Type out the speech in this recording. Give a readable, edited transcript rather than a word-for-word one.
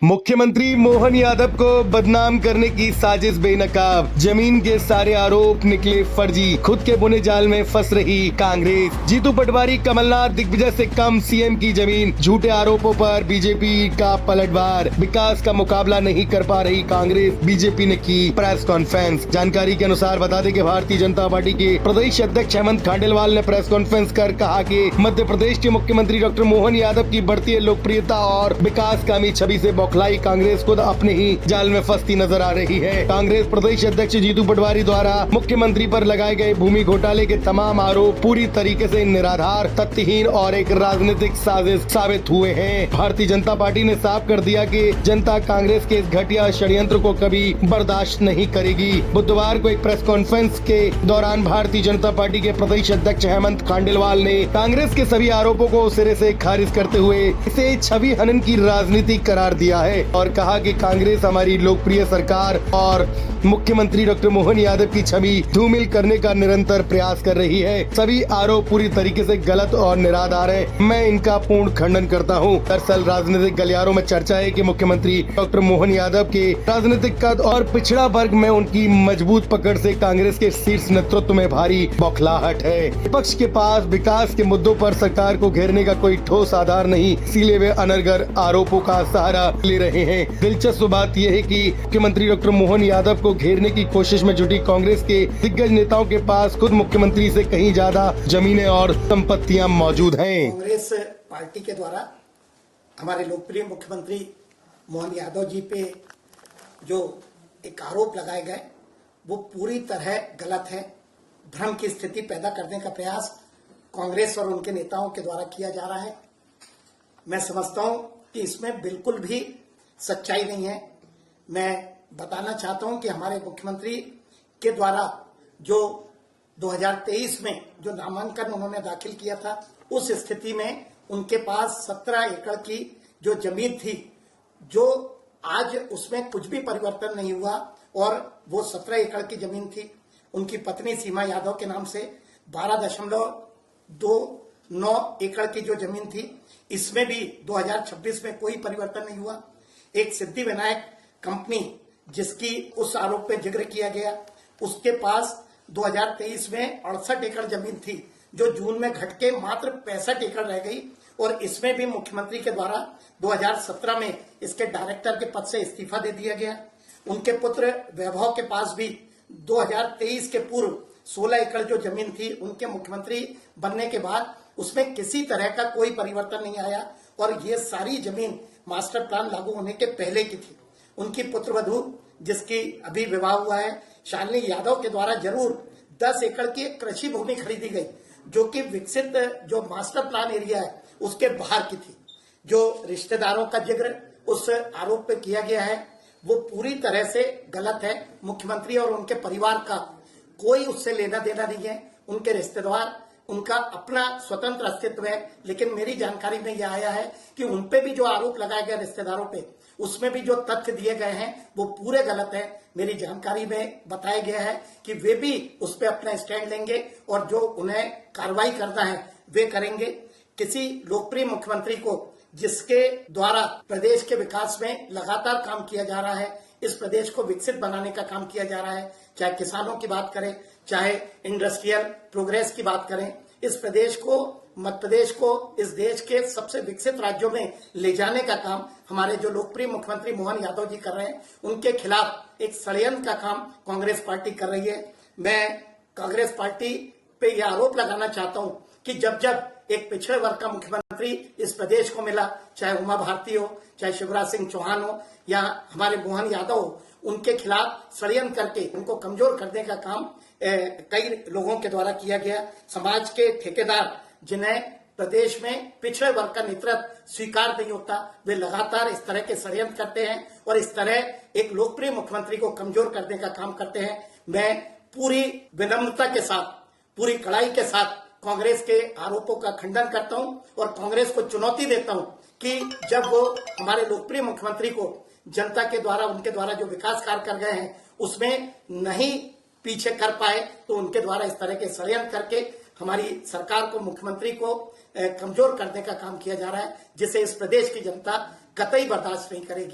मुख्यमंत्री मोहन यादव को बदनाम करने की साजिश बेनकाब, जमीन के सारे आरोप निकले फर्जी, खुद के बुने जाल में फंस रही कांग्रेस। जीतू पटवारी कमलनाथ दिग्विजय से कम सीएम की जमीन, झूठे आरोपों पर बीजेपी का पलटवार, विकास का मुकाबला नहीं कर पा रही कांग्रेस, बीजेपी ने की प्रेस कॉन्फ्रेंस। जानकारी के अनुसार बता दें कि भारतीय जनता पार्टी के प्रदेश अध्यक्ष हेमंत खांडेलवाल ने प्रेस कॉन्फ्रेंस कर कहा कि मध्य प्रदेश के मुख्यमंत्री डॉक्टर मोहन यादव की बढ़ती लोकप्रियता और विकासकामी छवि से बौखलाई कांग्रेस खुद अपने ही जाल में फंसती नजर आ रही है। कांग्रेस प्रदेश अध्यक्ष जीतू पटवारी द्वारा मुख्यमंत्री पर लगाए गए भूमि घोटाले के तमाम आरोप पूरी तरीके से निराधार, तथ्यहीन और एक राजनीतिक साजिश साबित हुए हैं। भारतीय जनता पार्टी ने साफ कर दिया कि जनता कांग्रेस के इस घटिया षड्यंत्र को कभी बर्दाश्त नहीं करेगी। बुधवार को एक प्रेस कॉन्फ्रेंस के दौरान भारतीय जनता पार्टी के प्रदेश अध्यक्ष हेमंत खांडेलवाल ने कांग्रेस के सभी आरोपों को सिरे से खारिज करते हुए इसे छवि हनन की राजनीति करार दिया है और कहा कि कांग्रेस हमारी लोकप्रिय सरकार और मुख्यमंत्री डॉक्टर मोहन यादव की छवि धूमिल करने का निरंतर प्रयास कर रही है। सभी आरोप पूरी तरीके से गलत और निराधार है। मैं इनका पूर्ण खंडन करता हूं। दरअसल राजनीतिक गलियारों में चर्चा है कि मुख्यमंत्री डॉक्टर मोहन यादव के राजनीतिक कद और पिछड़ा वर्ग में उनकी मजबूत पकड़ से कांग्रेस के शीर्ष नेतृत्व में भारी बौखलाहट है। विपक्ष के पास विकास के मुद्दों पर सरकार को घेरने का कोई ठोस आधार नहीं, इसीलिए वे अनर्गल आरोपों का सहारा ले रहे हैं। दिलचस्प बात यह है कि मुख्यमंत्री डॉक्टर मोहन यादव को घेरने की कोशिश में जुटी कांग्रेस के दिग्गज नेताओं के पास खुद मुख्यमंत्री से कहीं ज्यादा जमीनें और संपत्तियां मौजूद हैं। कांग्रेस पार्टी के द्वारा हमारे लोकप्रिय मुख्यमंत्री मोहन यादव जी पे जो एक आरोप लगाए गए वो पूरी तरह गलत है। भ्रम की स्थिति पैदा करने का प्रयास कांग्रेस और उनके नेताओं के द्वारा किया जा रहा है। मैं समझता हूं कि इसमें बिल्कुल भी सच्चाई नहीं है। मैं बताना चाहता हूं कि हमारे मुख्यमंत्री के द्वारा जो 2023 में जो नामांकन उन्होंने दाखिल किया था, उस स्थिति में उनके पास 17 एकड़ की जो जमीन थी, जो आज उसमें कुछ भी परिवर्तन नहीं हुआ और वो 17 एकड़ की जमीन थी। उनकी पत्नी सीमा यादव के नाम से 12.29 एकड़ की जो जमीन थी, इसमें भी 2026 में कोई परिवर्तन नहीं हुआ। एक सिद्धि विनायक कंपनी जिसकी उस आरोप पे जिक्र किया गया, उसके पास 2023 में 68 एकड़ जमीन थी, जो जून में घट के मात्र 65 एकड़ रह गई और इसमें भी मुख्यमंत्री के द्वारा 2017 में इसके डायरेक्टर के पद से इस्तीफा दे दिया गया। उनके पुत्र वैभव के पास भी 2023 के पूर्व 16 एकड़ जो जमीन थी, उनके मुख्यमंत्री बनने के बाद उसमें किसी तरह का कोई परिवर्तन नहीं आया और ये सारी जमीन मास्टर प्लान लागू होने के पहले की थी। उनकी पुत्रवधू जिसकी अभी विवाह हुआ है, शालिनी यादव के द्वारा जरूर 10 एकड़ की कृषि भूमि खरीदी गई, जो कि विकसित जो मास्टर प्लान एरिया है उसके बाहर की थी। जो रिश्तेदारों का जिक्र उस आरोप पे किया गया है वो पूरी तरह से गलत है। मुख्यमंत्री और उनके परिवार का कोई उससे लेना देना नहीं है। उनके रिश्तेदार, उनका अपना स्वतंत्र अस्तित्व है, लेकिन मेरी जानकारी में यह आया है कि उनपे भी जो आरोप लगाए गए रिश्तेदारों पे, उसमें भी जो तथ्य दिए गए हैं वो पूरे गलत है। मेरी जानकारी में बताया गया है कि वे भी उस पर अपना स्टैंड लेंगे और जो उन्हें कार्रवाई करना है वे करेंगे। किसी लोकप्रिय मुख्यमंत्री को जिसके द्वारा प्रदेश के विकास में लगातार काम किया जा रहा है, इस प्रदेश को विकसित बनाने का काम किया जा रहा है, चाहे किसानों की बात करें, चाहे इंडस्ट्रियल प्रोग्रेस की बात करें, इस प्रदेश को, मध्य प्रदेश को इस देश के सबसे विकसित राज्यों में ले जाने का काम हमारे जो लोकप्रिय मुख्यमंत्री मोहन यादव जी कर रहे हैं, उनके खिलाफ एक षड्यंत्र का काम कांग्रेस पार्टी कर रही है। मैं कांग्रेस पार्टी पे यह आरोप लगाना चाहता हूं कि जब जब एक पिछड़े वर्ग का मुख्यमंत्री इस प्रदेश को मिला, चाहे उमा भारती हो, चाहे शिवराज सिंह चौहान हो या हमारे मोहन यादव हो, उनके खिलाफ षड्यंत्र करके उनको कमजोर करने का काम कई लोगों के द्वारा किया गया। समाज के ठेकेदार जिन्हें प्रदेश में पिछड़े वर्ग का नेतृत्व स्वीकार नहीं होता, वे लगातार इस तरह के षड्यंत्र करते हैं और इस तरह एक लोकप्रिय मुख्यमंत्री को कमजोर करने का काम करते हैं। मैं पूरी विनम्रता के साथ, पूरी कड़ाई के साथ कांग्रेस के आरोपों का खंडन करता हूं और कांग्रेस को चुनौती देता हूं कि जब वो हमारे लोकप्रिय मुख्यमंत्री को जनता के द्वारा, उनके द्वारा जो विकास कार्य कर गए हैं उसमें नहीं पीछे कर पाए, तो उनके द्वारा इस तरह के षड्यंत्र करके हमारी सरकार को, मुख्यमंत्री को कमजोर करने का काम किया जा रहा है, जिसे इस प्रदेश की जनता कतई बर्दाश्त नहीं करेगी।